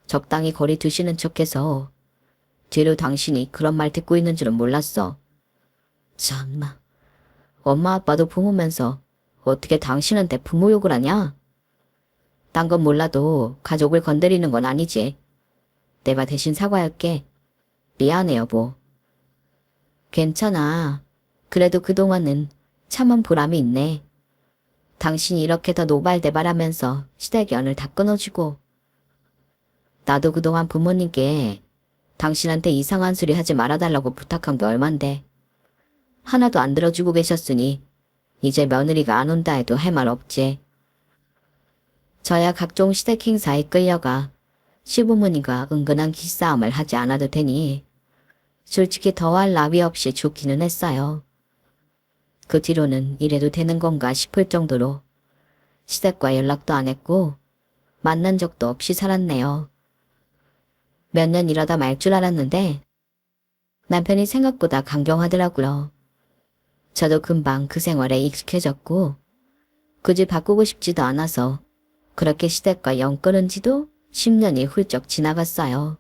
적당히 거리 두시는 척해서 뒤로 당신이 그런 말 듣고 있는 줄은 몰랐어. 참나, 엄마 아빠도 부모면서 어떻게 당신한테 부모 욕을 하냐? 딴 건 몰라도 가족을 건드리는 건 아니지. 내가 대신 사과할게. 미안해 여보. 괜찮아. 그래도 그동안은 참은 보람이 있네. 당신이 이렇게 더 노발대발하면서 시댁 연을 다 끊어주고. 나도 그동안 부모님께 당신한테 이상한 소리 하지 말아달라고 부탁한 게 얼만데. 하나도 안 들어주고 계셨으니 이제 며느리가 안 온다 해도 할 말 없지. 저야 각종 시댁 행사에 끌려가 시부모님과 은근한 기싸움을 하지 않아도 되니 솔직히 더할 나위 없이 좋기는 했어요. 그 뒤로는 이래도 되는 건가 싶을 정도로 시댁과 연락도 안 했고 만난 적도 없이 살았네요. 몇 년 이러다 말 줄 알았는데 남편이 생각보다 강경하더라고요. 저도 금방 그 생활에 익숙해졌고 굳이 바꾸고 싶지도 않아서 그렇게 시댁과 연 끊은 지도 10년이 훌쩍 지나갔어요.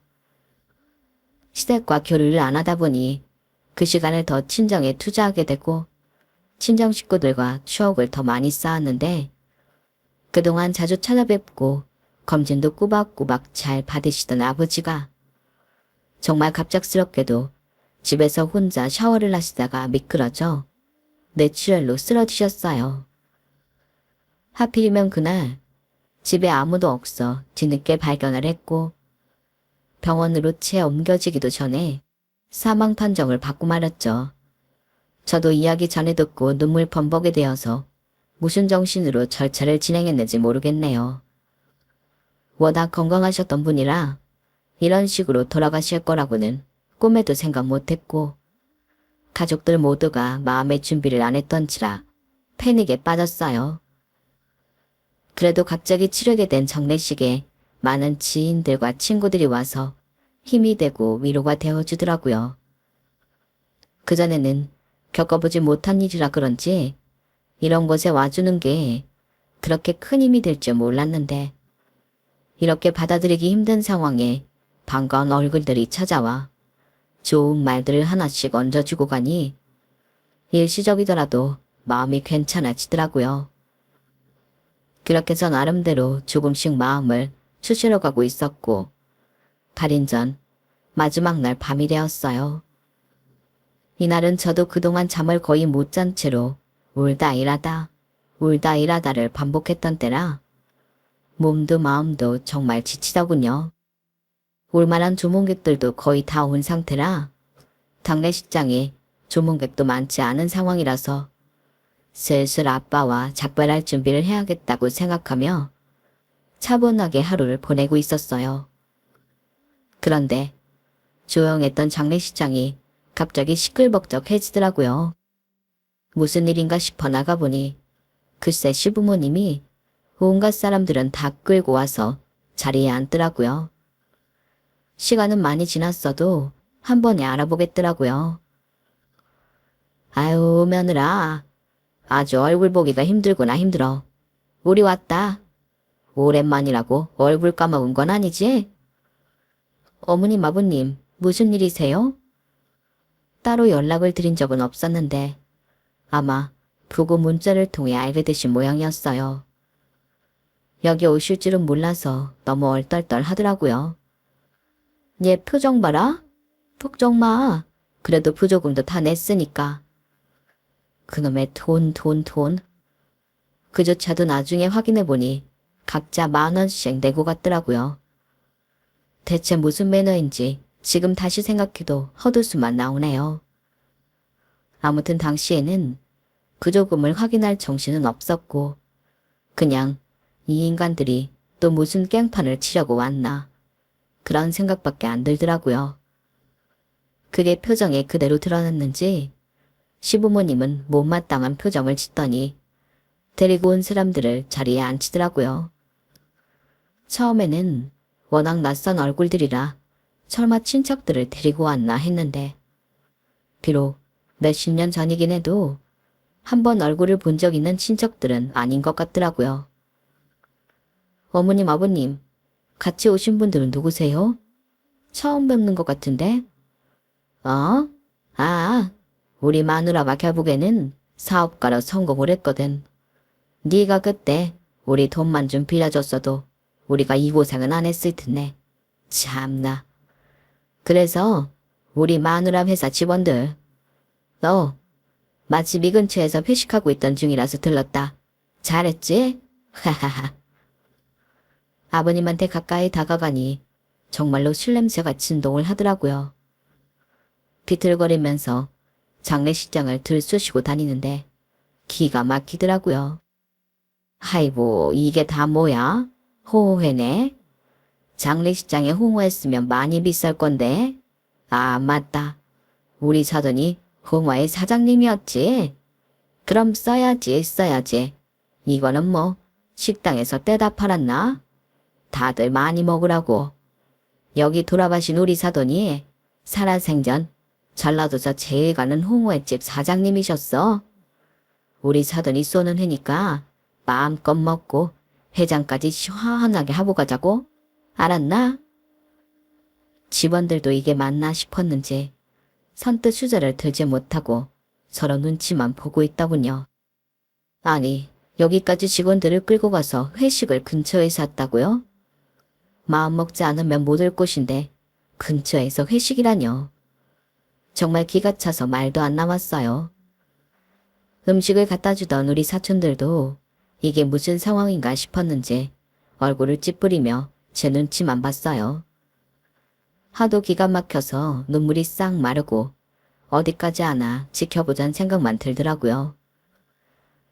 시댁과 교류를 안 하다 보니 그 시간을 더 친정에 투자하게 되고 친정 식구들과 추억을 더 많이 쌓았는데 그동안 자주 찾아뵙고 검진도 꼬박꼬박 잘 받으시던 아버지가 정말 갑작스럽게도 집에서 혼자 샤워를 하시다가 미끄러져 뇌출혈로 쓰러지셨어요. 하필이면 그날 집에 아무도 없어 뒤늦게 발견을 했고 병원으로 채 옮겨지기도 전에 사망 판정을 받고 말았죠. 저도 이야기 전에 듣고 눈물 범벅이 되어서 무슨 정신으로 절차를 진행했는지 모르겠네요. 워낙 건강하셨던 분이라 이런 식으로 돌아가실 거라고는 꿈에도 생각 못했고 가족들 모두가 마음의 준비를 안 했던지라 패닉에 빠졌어요. 그래도 갑자기 치르게 된 장례식에 많은 지인들과 친구들이 와서 힘이 되고 위로가 되어주더라고요. 그전에는 겪어보지 못한 일이라 그런지 이런 곳에 와주는 게 그렇게 큰 힘이 될 줄 몰랐는데 이렇게 받아들이기 힘든 상황에 반가운 얼굴들이 찾아와 좋은 말들을 하나씩 얹어주고 가니 일시적이더라도 마음이 괜찮아지더라고요. 그렇게 저 나름대로 조금씩 마음을 추스려 가고 있었고 8일 전 마지막 날 밤이 되었어요. 이날은 저도 그동안 잠을 거의 못 잔 채로 울다 일하다를 반복했던 때라 몸도 마음도 정말 지치더군요. 올만한 조문객들도 거의 다 온 상태라 장례식장에 조문객도 많지 않은 상황이라서 슬슬 아빠와 작별할 준비를 해야겠다고 생각하며 차분하게 하루를 보내고 있었어요. 그런데 조용했던 장례식장이 갑자기 시끌벅적해지더라고요. 무슨 일인가 싶어 나가보니 글쎄 시부모님이 온갖 사람들은 다 끌고 와서 자리에 앉더라고요. 시간은 많이 지났어도 한 번에 알아보겠더라고요. 아유 며느라 아주 얼굴 보기가 힘들구나 힘들어. 우리 왔다. 오랜만이라고 얼굴 까먹은 건 아니지? 어머님 아버님 무슨 일이세요? 따로 연락을 드린 적은 없었는데 아마 부고 문자를 통해 알게 되신 모양이었어요. 여기 오실 줄은 몰라서 너무 얼떨떨 하더라고요. 얘 표정 봐라. 걱정 마. 그래도 부조금도 다 냈으니까. 그놈의 돈. 그조차도 나중에 확인해보니 각자 10,000원씩 내고 갔더라고요. 대체 무슨 매너인지 지금 다시 생각해도 헛웃음만 나오네요. 아무튼 당시에는 그 조금을 확인할 정신은 없었고 그냥 이 인간들이 또 무슨 깽판을 치려고 왔나 그런 생각밖에 안 들더라고요. 그게 표정에 그대로 드러났는지 시부모님은 못마땅한 표정을 짓더니 데리고 온 사람들을 자리에 앉히더라고요. 처음에는 워낙 낯선 얼굴들이라 설마 친척들을 데리고 왔나 했는데 비록 몇십 년 전이긴 해도 한 번 얼굴을 본 적 있는 친척들은 아닌 것 같더라고요. 어머님 아버님 같이 오신 분들은 누구세요? 처음 뵙는 것 같은데? 우리 마누라가 결국에는 사업가로 성공을 했거든. 네가 그때 우리 돈만 좀 빌려줬어도 우리가 이 고생은 안 했을 텐데. 참나. 그래서 우리 마누라 회사 직원들 너 마침 이 근처에서 회식하고 있던 중이라서 들렀다. 잘했지? 하하하. 아버님한테 가까이 다가가니 정말로 술냄새가 진동을 하더라고요. 비틀거리면서 장례식장을 들쑤시고 다니는데 기가 막히더라고요. 아이고 이게 다 뭐야? 호호회네. 장례식장에 홍어했으면 많이 비쌀 건데. 아 맞다. 우리 사돈이 홍어의 사장님이었지. 그럼 써야지. 이거는 뭐 식당에서 떼다 팔았나? 다들 많이 먹으라고. 여기 돌아가신 우리 사돈이 살아생전 전라도에서 제일 가는 홍어회집 사장님이셨어. 우리 사돈이 쏘는 회니까 마음껏 먹고 회장까지 시원하게 하고 가자고. 알았나? 직원들도 이게 맞나 싶었는지 선뜻 수저를 들지 못하고 서로 눈치만 보고 있더군요. 아니 여기까지 직원들을 끌고 가서 회식을 근처에서 했다고요? 마음 먹지 않으면 못 올 곳인데 근처에서 회식이라뇨. 정말 기가 차서 말도 안 나왔어요. 음식을 갖다 주던 우리 사촌들도 이게 무슨 상황인가 싶었는지 얼굴을 찌푸리며 제 눈치만 봤어요. 하도 기가 막혀서 눈물이 싹 마르고 어디까지 하나 지켜보자는 생각만 들더라고요.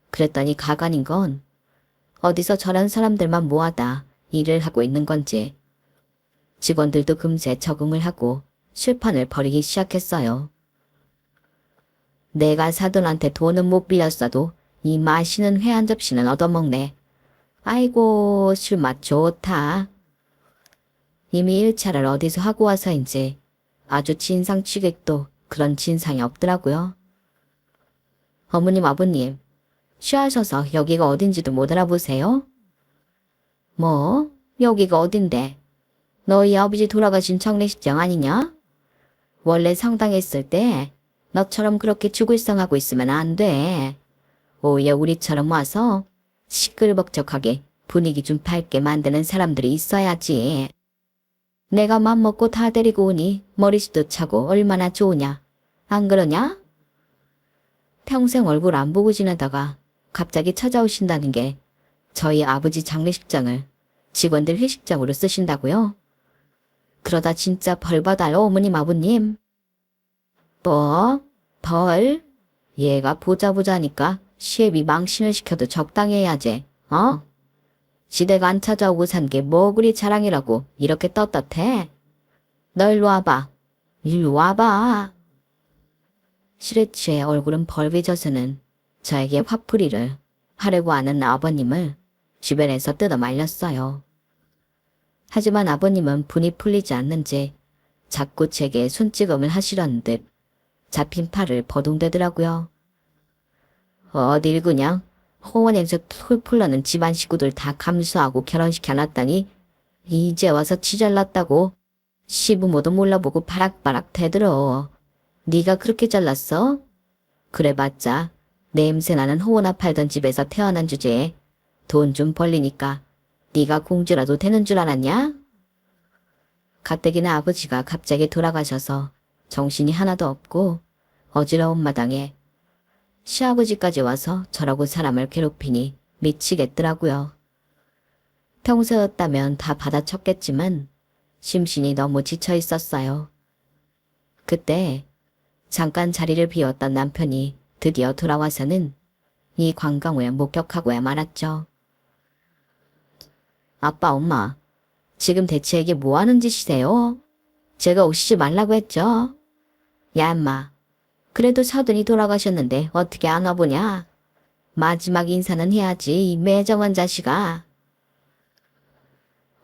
그랬더니 가관인 건 어디서 저런 사람들만 모아다 일을 하고 있는 건지 직원들도 금세 적응을 하고 술판을 벌이기 시작했어요. 내가 사돈한테 돈은 못 빌렸어도 이 마시는 회 한 접시는 얻어먹네. 아이고 술맛 좋다. 이미 1차를 어디서 하고 와서인지 아주 진상 취객도 그런 진상이 없더라고요. 어머님 아버님 취하셔서 여기가 어딘지도 못 알아보세요? 뭐 여기가 어딘데? 너희 아버지 돌아가신 장례식장 아니냐? 원래 성당했을 때 너처럼 그렇게 죽을성하고 있으면 안 돼. 오히려 우리처럼 와서 시끌벅적하게 분위기 좀 밝게 만드는 사람들이 있어야지. 내가 맘먹고 다 데리고 오니 머리수도 차고 얼마나 좋으냐. 안 그러냐? 평생 얼굴 안 보고 지내다가 갑자기 찾아오신다는 게 저희 아버지 장례식장을 직원들 회식장으로 쓰신다고요? 그러다 진짜 벌 받아요, 어머님 아버님. 뭐? 벌? 얘가 보자보자니까 시애비 망신을 시켜도 적당히 해야지, 어? 지대가 안 찾아오고 산 게 뭐 그리 자랑이라고 이렇게 떳떳해? 너 일로 와봐. 일로 와봐. 술에 취해 얼굴은 벌개져서는 저에게 화풀이를 하려고 하는 아버님을 주변에서 뜯어 말렸어요. 하지만 아버님은 분이 풀리지 않는지 자꾸 제게 손찌검을 하시려는 듯 잡힌 팔을 버둥대더라고요. 어딜 그냥 호원에서 풀풀 나는 집안 식구들 다 감수하고 결혼시켜놨다니 이제 와서 지잘났다고 시부모도 몰라보고 바락바락 대들어. 네가 그렇게 잘났어? 그래봤자 냄새나는 호원아 팔던 집에서 태어난 주제에 돈 좀 벌리니까 네가 공주라도 되는 줄 알았냐? 가뜩이나 아버지가 갑자기 돌아가셔서 정신이 하나도 없고 어지러운 마당에 시아버지까지 와서 저러고 사람을 괴롭히니 미치겠더라고요. 평소였다면 다 받아쳤겠지만 심신이 너무 지쳐 있었어요. 그때 잠깐 자리를 비웠던 남편이 드디어 돌아와서는 이 관광을 목격하고야 말았죠. 아빠, 엄마, 지금 대체 이게 뭐 하는 짓이세요? 제가 오시지 말라고 했죠? 야, 엄마. 그래도 사돈이 돌아가셨는데 어떻게 안 와보냐? 마지막 인사는 해야지, 이 매정한 자식아.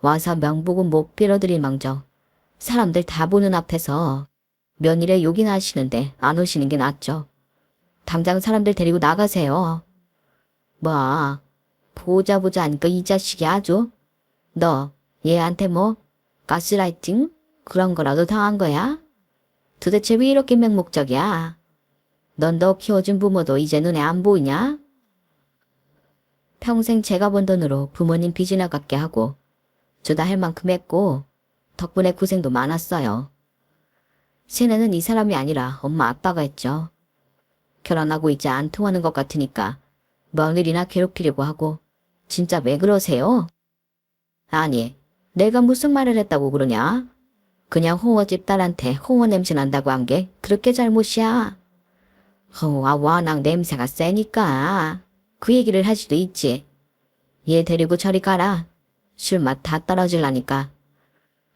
와서 명복은 못 빌어드릴 망정 사람들 다 보는 앞에서 며느리의 욕이나 하시는데 안 오시는 게 낫죠. 당장 사람들 데리고 나가세요. 뭐, 보자 하니까 이 자식이 아주 너 얘한테 뭐 가스라이팅? 그런 거라도 당한 거야? 도대체 왜 이렇게 맹목적이야? 넌 너 키워준 부모도 이제 눈에 안 보이냐? 평생 제가 번 돈으로 부모님 빚이나 갚게 하고 주다 할 만큼 했고 덕분에 고생도 많았어요. 세뇌는 이 사람이 아니라 엄마 아빠가 했죠. 결혼하고 이제 안 통하는 것 같으니까 며느리나 괴롭히려고 하고 진짜 왜 그러세요? 아니, 내가 무슨 말을 했다고 그러냐? 그냥 홍어집 딸한테 홍어 냄새 난다고 한 게 그렇게 잘못이야. 워낙 냄새가 세니까 그 얘기를 할 수도 있지. 얘 데리고 저리 가라. 술맛 다 떨어질라니까.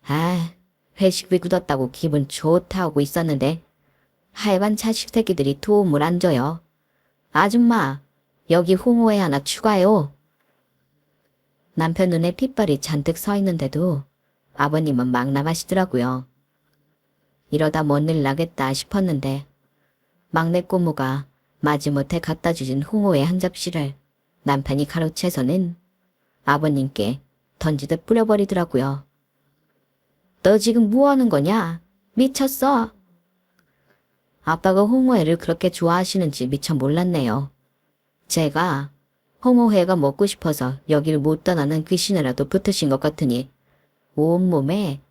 아, 회식비 굳었다고 기분 좋다 하고 있었는데 하여간 자식 새끼들이 도움을 안 줘요. 아줌마, 여기 홍어회 하나 추가요. 남편 눈에 핏발이 잔뜩 서 있는데도 아버님은 막 나가시더라고요. 이러다 뭔 일 나겠다 싶었는데 막내 꼬무가 마지못해 갖다 주신 홍어회 한 접시를 남편이 가로채서는 아버님께 던지듯 뿌려버리더라고요. 너 지금 뭐 하는 거냐? 미쳤어? 아빠가 홍어회를 그렇게 좋아하시는지 미처 몰랐네요. 제가 홍어회가 먹고 싶어서 여기를 못 떠나는 귀신이라도 붙으신 것 같으니 온몸에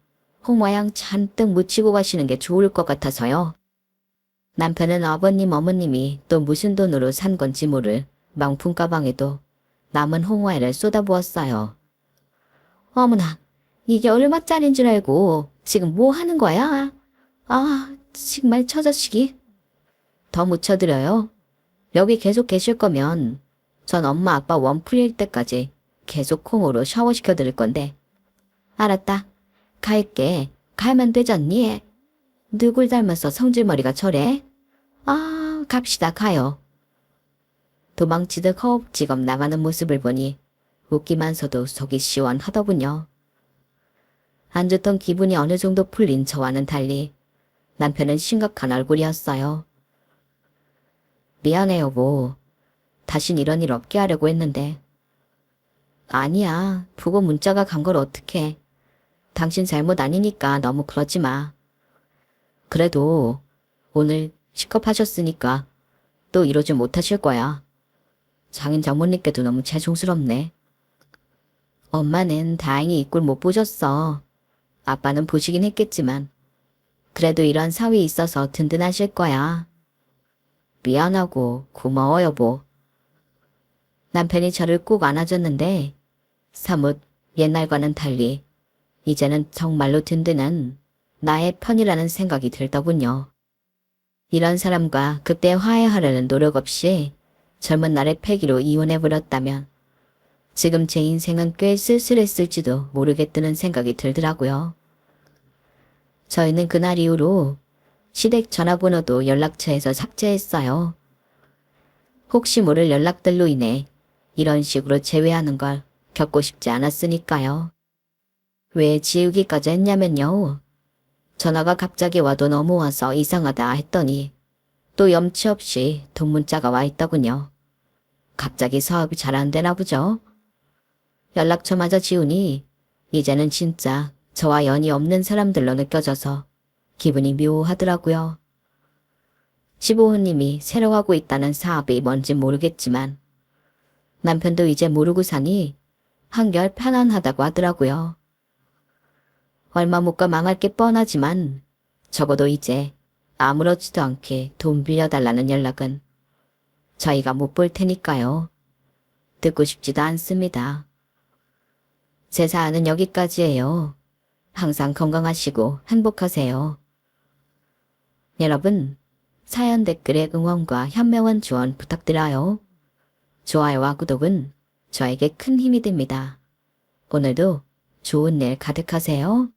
홍화향 잔뜩 묻히고 가시는 게 좋을 것 같아서요. 남편은 아버님 어머님이 또 무슨 돈으로 산 건지 모를 명품 가방에도 남은 홍화를 쏟아부었어요. 어머나, 이게 얼마짜린 줄 알고 지금 뭐 하는 거야? 아, 정말 저 자식이. 더 묻혀드려요. 여기 계속 계실 거면 전 엄마 아빠 원 풀릴 때까지 계속 콩으로 샤워시켜 드릴 건데. 알았다. 갈게. 가면 되잖니? 누굴 닮아서 성질머리가 저래? 아, 갑시다. 가요. 도망치듯 허겁지겁 나가는 모습을 보니 웃기면서도 속이 시원하더군요. 안 좋던 기분이 어느 정도 풀린 저와는 달리 남편은 심각한 얼굴이었어요. 미안해 여보. 다신 이런 일 없게 하려고 했는데. 아니야. 보고 문자가 간 걸 어떡해. 당신 잘못 아니니까 너무 그러지 마. 그래도 오늘 식겁하셨으니까 또 이러지 못하실 거야. 장인 장모님께도 너무 죄송스럽네. 엄마는 다행히 이 꼴 못 보셨어. 아빠는 보시긴 했겠지만 그래도 이런 사위 있어서 든든하실 거야. 미안하고 고마워 여보. 남편이 저를 꼭 안아줬는데 사뭇 옛날과는 달리 이제는 정말로 든든한 나의 편이라는 생각이 들더군요. 이런 사람과 그때 화해하려는 노력 없이 젊은 날의 패기로 이혼해버렸다면 지금 제 인생은 꽤 쓸쓸했을지도 모르겠다는 생각이 들더라고요. 저희는 그날 이후로 시댁 전화번호도 연락처에서 삭제했어요. 혹시 모를 연락들로 인해 이런 식으로 제외하는 걸 겪고 싶지 않았으니까요. 왜 지우기까지 했냐면요. 전화가 갑자기 와도 넘어와서 이상하다 했더니 또 염치 없이 돈 문자가 와 있더군요. 갑자기 사업이 잘 안 되나 보죠. 연락처마저 지우니 이제는 진짜 저와 연이 없는 사람들로 느껴져서 기분이 묘하더라고요. 시부모님이 새로 하고 있다는 사업이 뭔진 모르겠지만 남편도 이제 모르고 사니 한결 편안하다고 하더라고요. 얼마 못 가 망할 게 뻔하지만 적어도 이제 아무렇지도 않게 돈 빌려달라는 연락은 저희가 못 볼 테니까요. 듣고 싶지도 않습니다. 제 사안은 여기까지예요. 항상 건강하시고 행복하세요. 여러분, 사연 댓글에 응원과 현명한 조언 부탁드려요. 좋아요와 구독은 저에게 큰 힘이 됩니다. 오늘도 좋은 일 가득하세요.